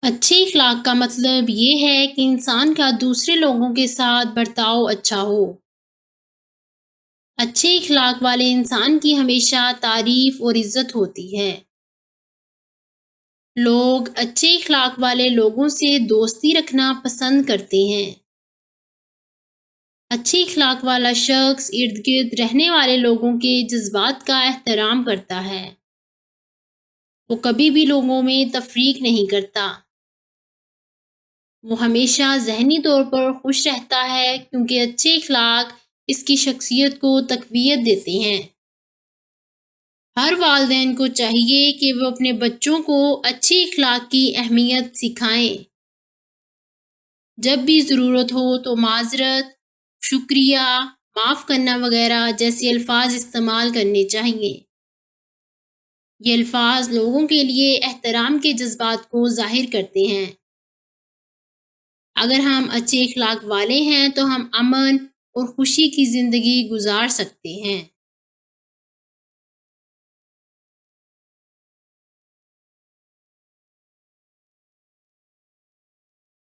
اچھے اخلاق کا مطلب یہ ہے کہ انسان کا دوسرے لوگوں کے ساتھ برتاؤ اچھا ہو۔ اچھے اخلاق والے انسان کی ہمیشہ تعریف اور عزت ہوتی ہے۔ لوگ اچھے اخلاق والے لوگوں سے دوستی رکھنا پسند کرتے ہیں۔ اچھے اخلاق والا شخص ارد گرد رہنے والے لوگوں کے جذبات کا احترام کرتا ہے۔ وہ کبھی بھی لوگوں میں تفریق نہیں کرتا۔ وہ ہمیشہ ذہنی طور پر خوش رہتا ہے کیونکہ اچھے اخلاق اس کی شخصیت کو تقویت دیتے ہیں۔ ہر والدین کو چاہیے کہ وہ اپنے بچوں کو اچھے اخلاق کی اہمیت سکھائیں۔ جب بھی ضرورت ہو تو معذرت، شکریہ، معاف کرنا وغیرہ جیسے الفاظ استعمال کرنے چاہیے۔ یہ الفاظ لوگوں کے لیے احترام کے جذبات کو ظاہر کرتے ہیں۔ اگر ہم اچھے اخلاق والے ہیں تو ہم امن اور خوشی کی زندگی گزار سکتے ہیں۔